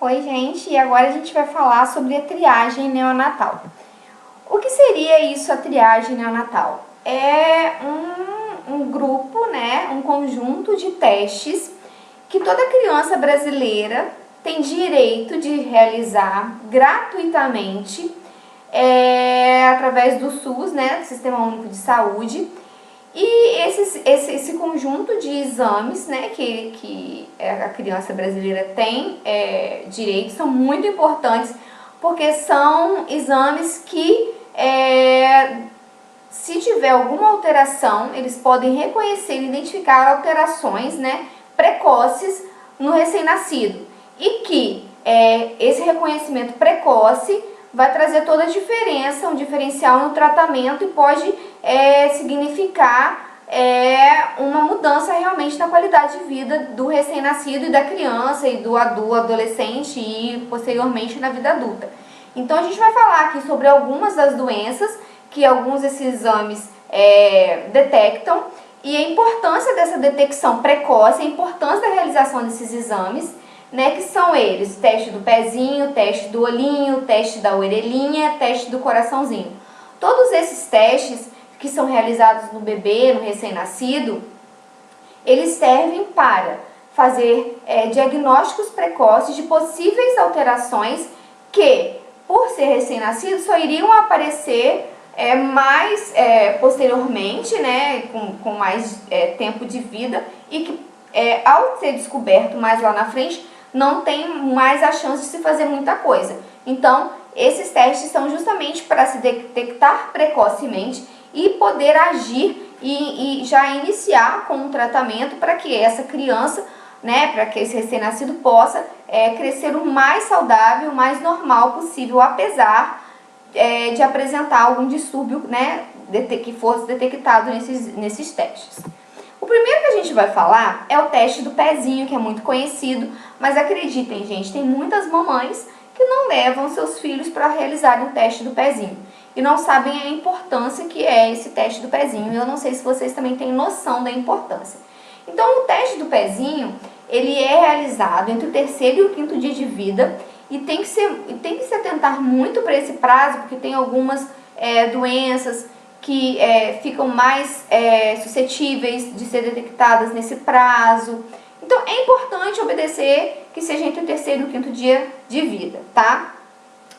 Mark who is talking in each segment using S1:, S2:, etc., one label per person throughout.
S1: Oi, gente, e agora a gente vai falar sobre a triagem neonatal. O que seria isso, a triagem neonatal? É um grupo, né, um conjunto de testes que toda criança brasileira tem direito de realizar gratuitamente através do SUS, né, do Sistema Único de Saúde. E esse conjunto de exames, né, que a criança brasileira tem direito, são muito importantes, porque são exames que, se tiver alguma alteração, eles podem reconhecer e identificar alterações, né, precoces no recém-nascido. E que esse reconhecimento precoce vai trazer toda a diferença, um diferencial no tratamento e pode significar uma mudança realmente na qualidade de vida do recém-nascido e da criança e do adolescente e posteriormente na vida adulta. Então a gente vai falar aqui sobre algumas das doenças que alguns desses exames detectam e a importância dessa detecção precoce, a importância da realização desses exames, né, que são eles: teste do pezinho, teste do olhinho, teste da orelhinha, teste do coraçãozinho. Todos esses testes que são realizados no bebê, no recém-nascido, eles servem para fazer diagnósticos precoces de possíveis alterações que, por ser recém-nascido, só iriam aparecer mais posteriormente, né, com mais tempo de vida, e que ao ser descoberto mais lá na frente, não tem mais a chance de se fazer muita coisa. Então, esses testes são justamente para se detectar precocemente e poder agir e já iniciar com um tratamento para que essa criança, né, para que esse recém-nascido possa crescer o mais saudável, o mais normal possível, apesar de apresentar algum distúrbio, né, que fosse detectado nesses testes. O primeiro que a gente vai falar é o teste do pezinho, que é muito conhecido, mas acreditem, gente, tem muitas mamães que não levam seus filhos para realizarem o teste do pezinho e não sabem a importância que é esse teste do pezinho. Eu não sei se vocês também têm noção da importância. Então, o teste do pezinho, ele é realizado entre o terceiro e o quinto dia de vida e tem que se atentar muito para esse prazo, porque tem algumas doenças que ficam mais suscetíveis de ser detectadas nesse prazo. Então, é importante obedecer que seja entre o terceiro e o quinto dia de vida, tá?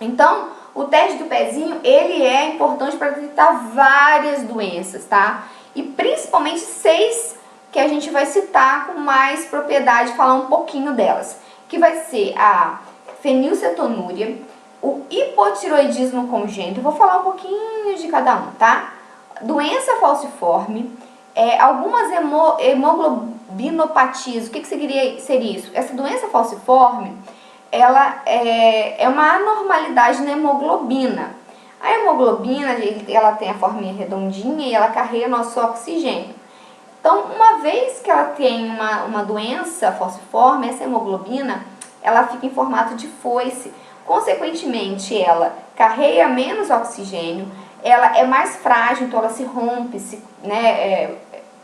S1: Então, o teste do pezinho, ele é importante para detectar várias doenças, tá? E principalmente 6 que a gente vai citar com mais propriedade, falar um pouquinho delas, que vai ser a fenilcetonúria, o hipotiroidismo congênito. Eu vou falar um pouquinho de cada um, tá? Doença falciforme, algumas hemoglobinopatias. O que seria isso? Essa doença falciforme, ela é uma anormalidade na hemoglobina. A hemoglobina, ela tem a forminha redondinha e ela carrega nosso oxigênio. Então, uma vez que ela tem uma doença falciforme, essa hemoglobina, ela fica em formato de foice. Consequentemente, ela carrega menos oxigênio, ela é mais frágil, então ela se rompe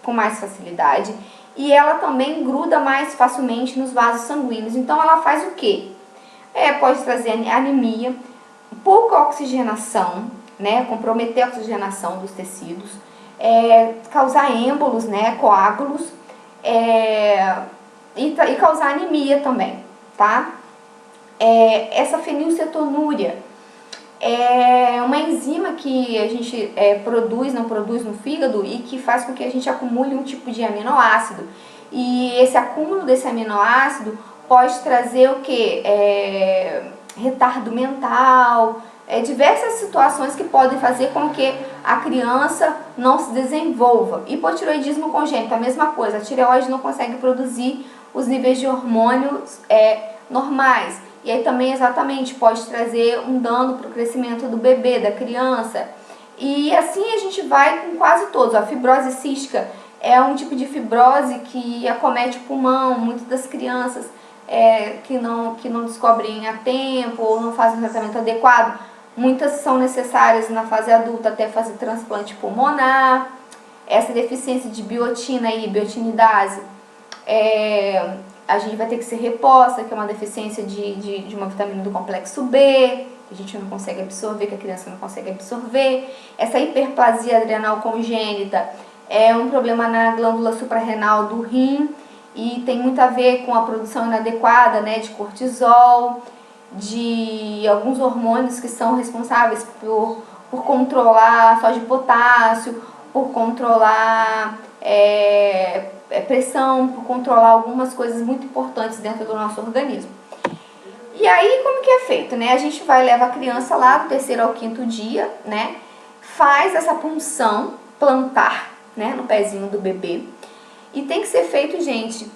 S1: com mais facilidade, e ela também gruda mais facilmente nos vasos sanguíneos. Então ela faz o quê? Pode trazer anemia, pouca oxigenação, né, comprometer a oxigenação dos tecidos, causar êmbolos, né, coágulos, e causar anemia também, tá? Essa fenilcetonúria é uma enzima que a gente não produz no fígado e que faz com que a gente acumule um tipo de aminoácido. E esse acúmulo desse aminoácido pode trazer o que? Retardo mental, diversas situações que podem fazer com que a criança não se desenvolva. Hipotiroidismo congênito, a mesma coisa, a tireoide não consegue produzir os níveis de hormônios normais. E aí também exatamente pode trazer um dano para o crescimento do bebê, da criança. E assim a gente vai com quase todos. A fibrose cística é um tipo de fibrose que acomete o pulmão. Muitas das crianças que não descobrem a tempo ou não fazem o tratamento adequado, muitas são necessárias na fase adulta até fazer transplante pulmonar. Essa deficiência de biotina e biotinidase a gente vai ter que ser reposta, que é uma deficiência de uma vitamina do complexo B, que a gente não consegue absorver, que a criança não consegue absorver. Essa hiperplasia adrenal congênita é um problema na glândula suprarrenal do rim e tem muito a ver com a produção inadequada, né, de cortisol, de alguns hormônios que são responsáveis por controlar a sódio e potássio, por controlar pressão, por controlar algumas coisas muito importantes dentro do nosso organismo. E aí, como que é feito, né? A gente leva a criança lá do 3º ao 5º dia, né? Faz essa punção plantar, né, no pezinho do bebê. E tem que ser feito, gente,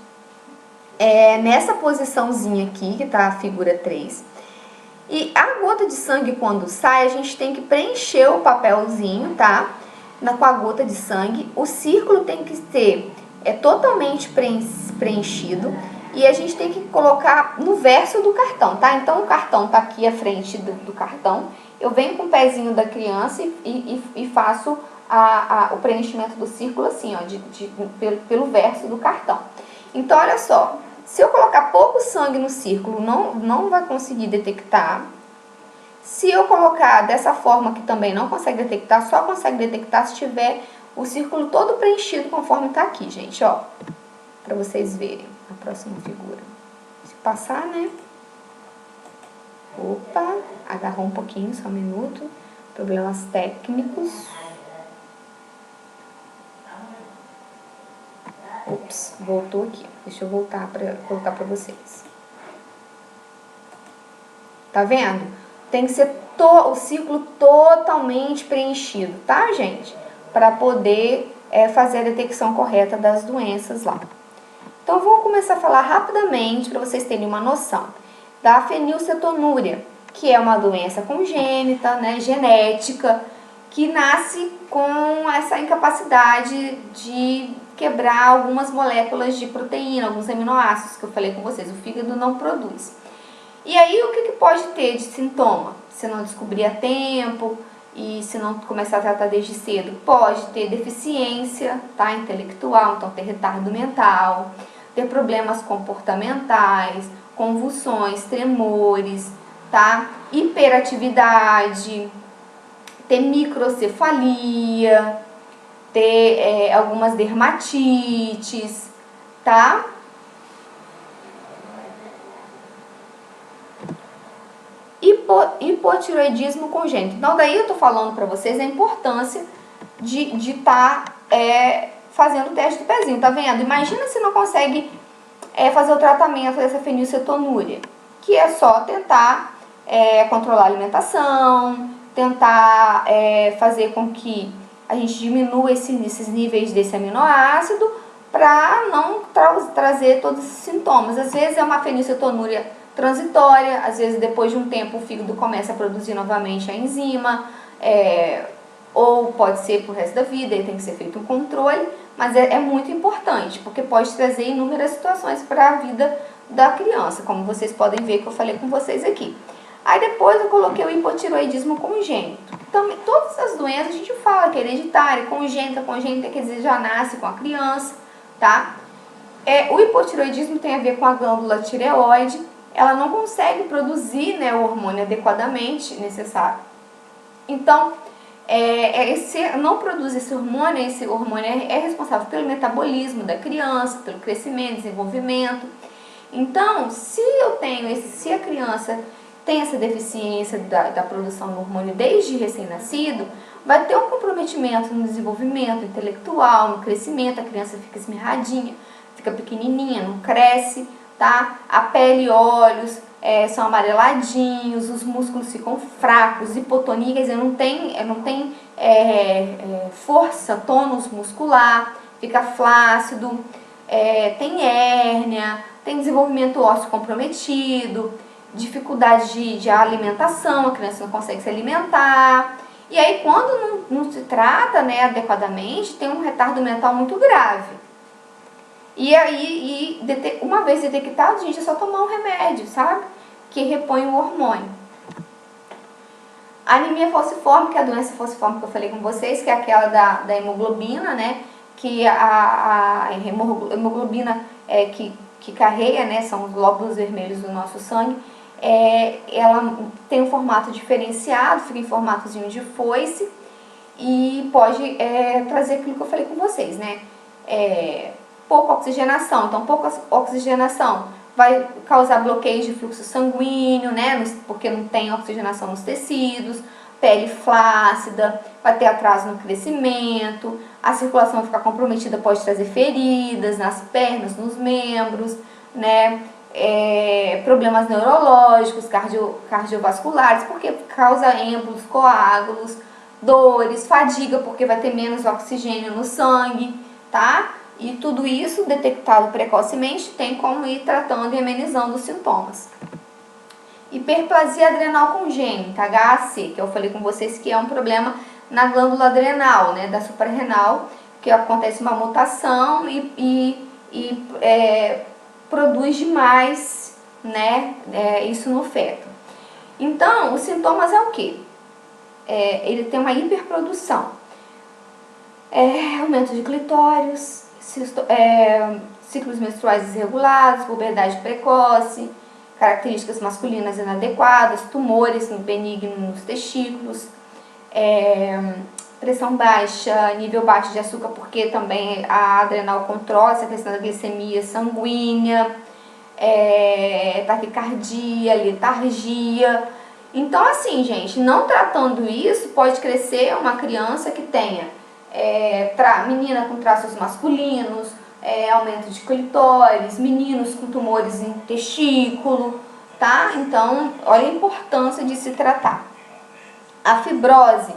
S1: nessa posiçãozinha aqui, que tá a figura 3. E a gota de sangue, quando sai, a gente tem que preencher o papelzinho, tá? Com a gota de sangue. O círculo tem que ser totalmente preenchido. E a gente tem que colocar no verso do cartão, tá? Então, o cartão tá aqui à frente do cartão. Eu venho com o pezinho da criança e faço o preenchimento do círculo assim, ó, pelo verso do cartão. Então, olha só. Se eu colocar pouco sangue no círculo, não vai conseguir detectar. Se eu colocar dessa forma que também não consegue detectar, só consegue detectar se tiver o círculo todo preenchido conforme tá aqui, gente, ó. Pra vocês verem a próxima figura. Se passar, né? Opa, agarrou um pouquinho, só um minuto. Problemas técnicos. Ops, voltou aqui. Deixa eu voltar para colocar para vocês. Tá vendo? Tem que ser o ciclo totalmente preenchido, tá, gente? Para poder fazer a detecção correta das doenças lá. Então, vou começar a falar rapidamente para vocês terem uma noção da fenilcetonúria, que é uma doença congênita, né, genética, que nasce com essa incapacidade de quebrar algumas moléculas de proteína, alguns aminoácidos que eu falei com vocês, o fígado não produz. E aí, o que pode ter de sintoma? Se não descobrir a tempo e se não começar a tratar desde cedo, pode ter deficiência, tá, intelectual, então ter retardo mental, ter problemas comportamentais, convulsões, tremores, tá, hiperatividade, ter microcefalia, ter algumas dermatites, tá? Hipotireoidismo congênito. Então, daí eu tô falando pra vocês a importância de estar fazendo o teste do pezinho, tá vendo? Imagina se não consegue fazer o tratamento dessa fenilcetonúria, que é só tentar controlar a alimentação, tentar fazer com que a gente diminua esses níveis desse aminoácido para não trazer todos esses sintomas. Às vezes é uma fenilcetonúria transitória, às vezes depois de um tempo o fígado começa a produzir novamente a enzima, ou pode ser pro resto da vida, aí tem que ser feito um controle, mas é muito importante, porque pode trazer inúmeras situações para a vida da criança, como vocês podem ver que eu falei com vocês aqui. Aí depois eu coloquei o hipotireoidismo congênito. Então, todas as doenças a gente fala que é hereditária, congênita quer dizer já nasce com a criança, tá? O hipotireoidismo tem a ver com a glândula tireoide, ela não consegue produzir, né, o hormônio adequadamente necessário. Então, não produz esse hormônio é responsável pelo metabolismo da criança, pelo crescimento, desenvolvimento. Então, se a criança tem essa deficiência da produção do hormônio desde recém-nascido, vai ter um comprometimento no desenvolvimento intelectual, no crescimento, a criança fica esmirradinha, fica pequenininha, não cresce, tá? A pele e olhos são amareladinhos, os músculos ficam fracos, hipotonia, quer dizer, não tem força, tônus muscular, fica flácido, tem hérnia, tem desenvolvimento ósseo comprometido, dificuldade de alimentação, a criança não consegue se alimentar. E aí, quando não se trata, né, adequadamente, tem um retardo mental muito grave. E aí, uma vez detectado, gente, é só tomar um remédio, sabe? Que repõe o hormônio. A anemia falciforme, que é a doença falciforme que eu falei com vocês, que é aquela da hemoglobina, né? Que a hemoglobina que que carrega, né, são os glóbulos vermelhos do nosso sangue, ela tem um formato diferenciado, fica em formatozinho de foice e pode trazer aquilo que eu falei com vocês, né? Pouca oxigenação. Então, pouca oxigenação vai causar bloqueio de fluxo sanguíneo, né? Porque não tem oxigenação nos tecidos, pele flácida, vai ter atraso no crescimento, a circulação vai ficar comprometida, pode trazer feridas nas pernas, nos membros, né? Problemas neurológicos, cardiovasculares, porque causa êmbolos, coágulos, dores, fadiga, porque vai ter menos oxigênio no sangue, tá? E tudo isso, detectado precocemente, tem como ir tratando e amenizando os sintomas. Hiperplasia adrenal congênita, HAC, que eu falei com vocês que é um problema na glândula adrenal, né, da suprarrenal, que acontece uma mutação e produz demais, né, isso no feto. Então, os sintomas é o quê? Ele tem uma hiperprodução, aumento de clitóris, ciclos menstruais desregulados, puberdade precoce, características masculinas inadequadas, tumores benignos nos testículos, pressão baixa, nível baixo de açúcar, porque também a adrenal controla essa questão da glicemia sanguínea, taquicardia, letargia. Então, assim, gente, não tratando isso, pode crescer uma criança que tenha menina com traços masculinos, aumento de clitóris, meninos com tumores em testículo, tá? Então, olha a importância de se tratar. A fibrose,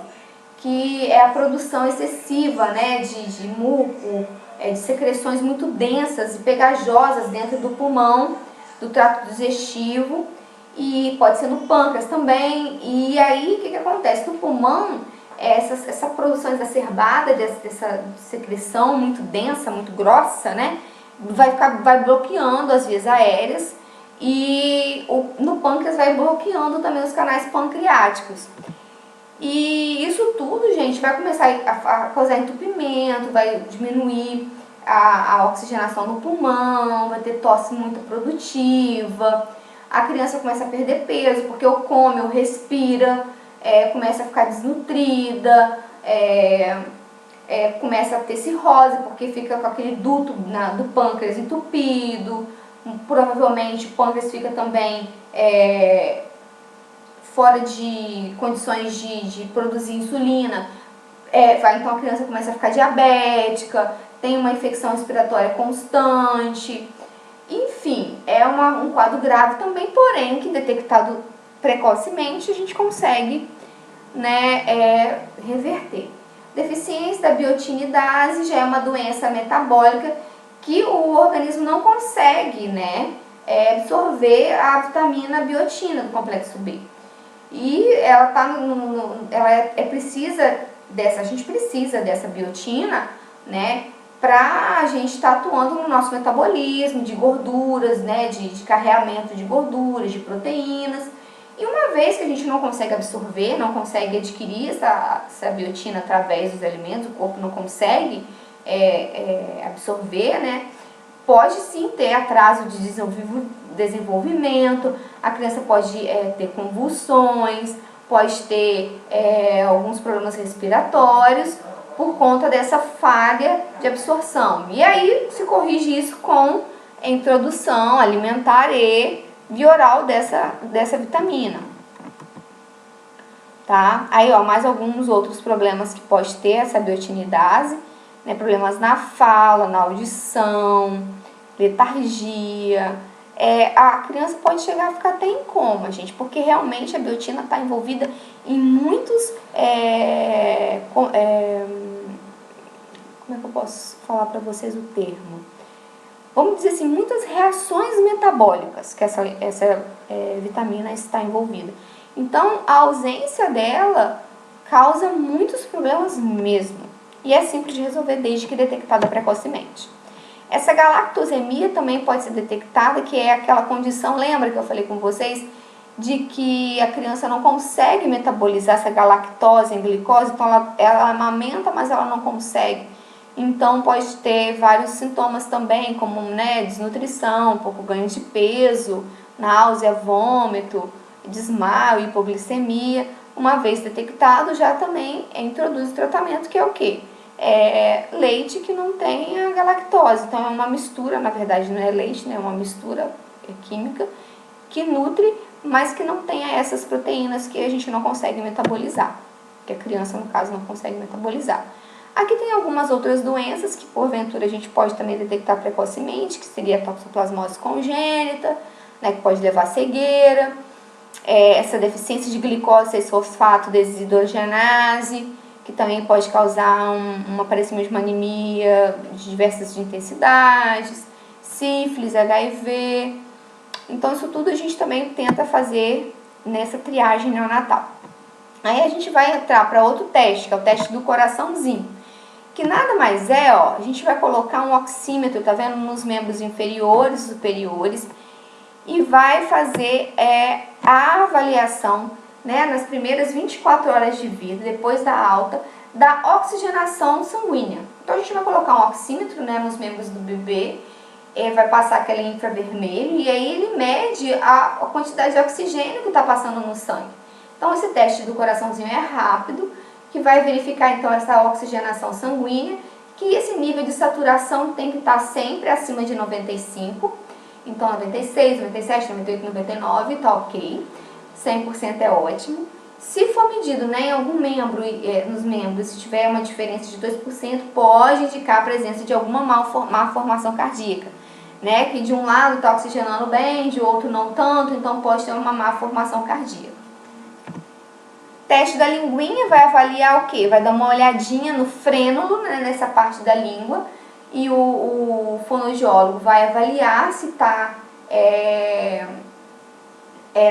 S1: que é a produção excessiva, né, de muco, de secreções muito densas e pegajosas dentro do pulmão, do trato digestivo, e pode ser no pâncreas também. E aí, o que acontece? No pulmão, essa produção exacerbada dessa secreção muito densa, muito grossa, né, vai bloqueando as vias aéreas, e no pâncreas vai bloqueando também os canais pancreáticos. E isso tudo, gente, vai começar a causar entupimento, vai diminuir a oxigenação no pulmão, vai ter tosse muito produtiva, a criança começa a perder peso, porque ou come ou respira, começa a ficar desnutrida, começa a ter cirrose, porque fica com aquele duto do pâncreas entupido, provavelmente o pâncreas fica também fora de condições de produzir insulina, então a criança começa a ficar diabética, tem uma infecção respiratória constante, enfim, um quadro grave também, porém que detectado precocemente a gente consegue, né, reverter. Deficiência da biotinidase já é uma doença metabólica que o organismo não consegue, né, absorver a vitamina biotina do complexo B. E ela a gente precisa dessa biotina, né, para a gente estar atuando no nosso metabolismo de gorduras, né, de carreamento de gorduras, de proteínas. E uma vez que a gente não consegue absorver, não consegue adquirir essa biotina através dos alimentos, o corpo não consegue absorver, né, pode sim ter atraso de desenvolvimento, a criança pode ter convulsões, pode ter alguns problemas respiratórios por conta dessa falha de absorção. E aí se corrige isso com a introdução alimentar e via oral dessa vitamina. Tá? Aí, ó, mais alguns outros problemas que pode ter essa biotinidase, né? Problemas na fala, na audição, letargia. A criança pode chegar a ficar até em coma, gente, porque realmente a biotina está envolvida em muitos, como é que eu posso falar para vocês o termo? Vamos dizer assim, muitas reações metabólicas que essa vitamina está envolvida. Então, a ausência dela causa muitos problemas mesmo. E é simples de resolver desde que detectada precocemente. Essa galactosemia também pode ser detectada, que é aquela condição, lembra que eu falei com vocês, de que a criança não consegue metabolizar essa galactose em glicose, então ela amamenta, mas ela não consegue Então pode ter vários sintomas também, como, né, desnutrição, pouco ganho de peso, náusea, vômito, desmaio, hipoglicemia. Uma vez detectado, já também introduz o tratamento, que é o quê? Leite que não tem a galactose. Então é uma mistura, na verdade não é leite, né? É uma mistura química que nutre, mas que não tenha essas proteínas que a gente não consegue metabolizar, que a criança, no caso, não consegue metabolizar. Aqui tem algumas outras doenças que, porventura, a gente pode também detectar precocemente, que seria a toxoplasmose congênita, né, que pode levar à cegueira, essa deficiência de glicose 6-fosfato desidrogenase, que também pode causar um aparecimento de uma anemia de diversas intensidades, sífilis, HIV. Então, isso tudo a gente também tenta fazer nessa triagem neonatal. Aí a gente vai entrar para outro teste, que é o teste do coraçãozinho, que nada mais é, ó, a gente vai colocar um oxímetro, tá vendo, nos membros inferiores e superiores, e vai fazer a avaliação, né, nas primeiras 24 horas de vida, depois da alta, da oxigenação sanguínea. Então a gente vai colocar um oxímetro, né, nos membros do bebê, vai passar aquele infravermelho, e aí ele mede a quantidade de oxigênio que está passando no sangue. Então esse teste do coraçãozinho é rápido, que vai verificar então essa oxigenação sanguínea, que esse nível de saturação tem que estar sempre acima de 95, então 96, 97, 98, 99, tá ok, 100% é ótimo. Se for medido, né, em algum membro, nos membros, se tiver uma diferença de 2%, pode indicar a presença de alguma má formação cardíaca, né, que de um lado está oxigenando bem, de outro não tanto, então pode ter uma má formação cardíaca. Teste da linguinha vai avaliar o quê? Vai dar uma olhadinha no frênulo, né, nessa parte da língua, e o fonoaudiólogo vai avaliar se está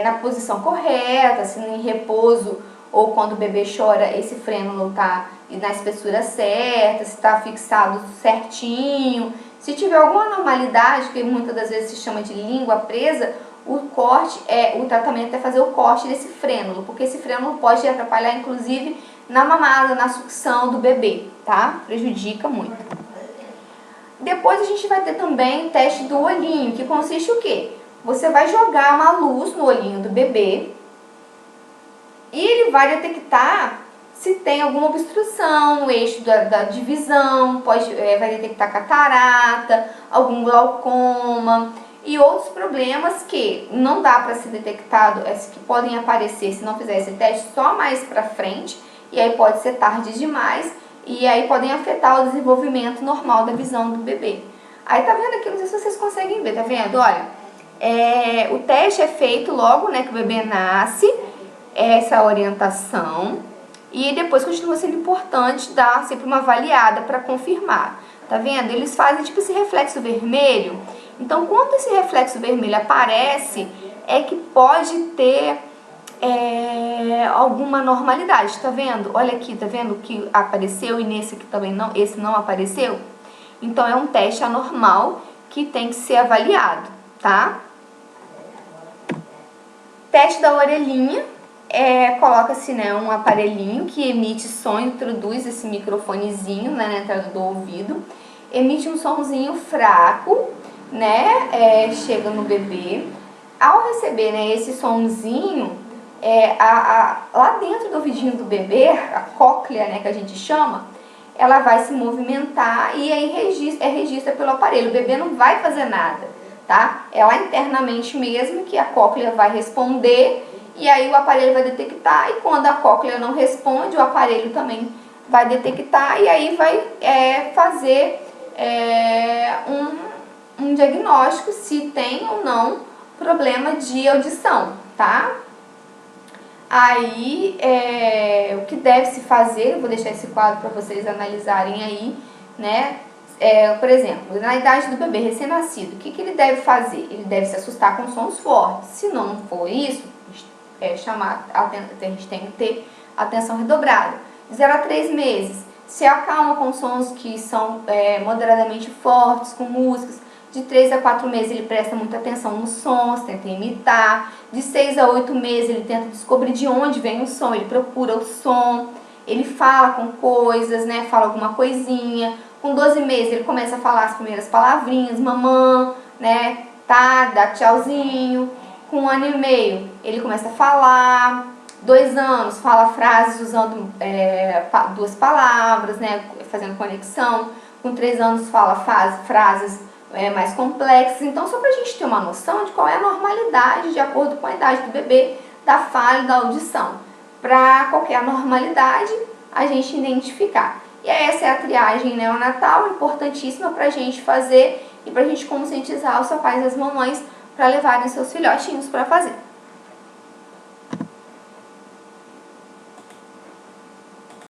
S1: na posição correta, se em repouso ou quando o bebê chora, esse frênulo está na espessura certa, se está fixado certinho. Se tiver alguma anormalidade, que muitas das vezes se chama de língua presa, o tratamento é fazer o corte desse frênulo, porque esse frênulo pode atrapalhar, inclusive, na mamada, na sucção do bebê, tá? Prejudica muito. Depois a gente vai ter também o teste do olhinho, que consiste o quê? Você vai jogar uma luz no olhinho do bebê e ele vai detectar se tem alguma obstrução no eixo da divisão, vai detectar catarata, algum glaucoma e outros problemas que não dá para ser detectado, que podem aparecer se não fizer esse teste só mais para frente, e aí pode ser tarde demais, e aí podem afetar o desenvolvimento normal da visão do bebê. Aí tá vendo aqui, não sei se vocês conseguem ver, tá vendo? Olha, o teste é feito logo, né, que o bebê nasce, essa orientação, e depois continua sendo importante dar sempre uma avaliada para confirmar. Tá vendo? Eles fazem tipo esse reflexo vermelho. Então, quando esse reflexo vermelho aparece, é que pode ter alguma normalidade. Tá vendo? Olha aqui, tá vendo que apareceu e nesse aqui também não, esse não apareceu? Então, é um teste anormal que tem que ser avaliado, tá? Teste da orelhinha. Coloca-se, né, um aparelhinho que emite som, introduz esse microfonezinho, né, na entrada do ouvido, emite um sonzinho fraco, né, chega no bebê. Ao receber, né, esse sonzinho, lá dentro do ouvidinho do bebê, a cóclea, né, que a gente chama, ela vai se movimentar e aí registra pelo aparelho. O bebê não vai fazer nada, tá? É lá internamente mesmo que a cóclea vai responder. E aí o aparelho vai detectar, e quando a cóclea não responde, o aparelho também vai detectar, e aí vai fazer um diagnóstico se tem ou não problema de audição, tá? Aí, o que deve se fazer, eu vou deixar esse quadro para vocês analisarem aí, né? Por exemplo, na idade do bebê recém-nascido, o que ele deve fazer? Ele deve se assustar com sons fortes. Se não for isso, a gente tem que ter atenção redobrada. De 0 a 3 meses, se acalma com sons que são moderadamente fortes, com músicas. De 3 a 4 meses ele presta muita atenção nos sons, tenta imitar. De 6 a 8 meses ele tenta descobrir de onde vem o som, ele procura o som. Ele fala com coisas, né? Fala alguma coisinha. Com 12 meses ele começa a falar as primeiras palavrinhas, mamã, né, tá, dá tchauzinho. Com 1 ano e meio ele começa a falar. 2 anos fala frases usando 2 palavras, né, fazendo conexão. Com 3 anos fala frases mais complexas. Então, só para a gente ter uma noção de qual é a normalidade de acordo com a idade do bebê, da fala e da audição. Para qualquer anormalidade, a gente identificar. E essa é a triagem neonatal, importantíssima para a gente fazer e para a gente conscientizar os papais e as mamães para levarem seus filhotinhos para fazer.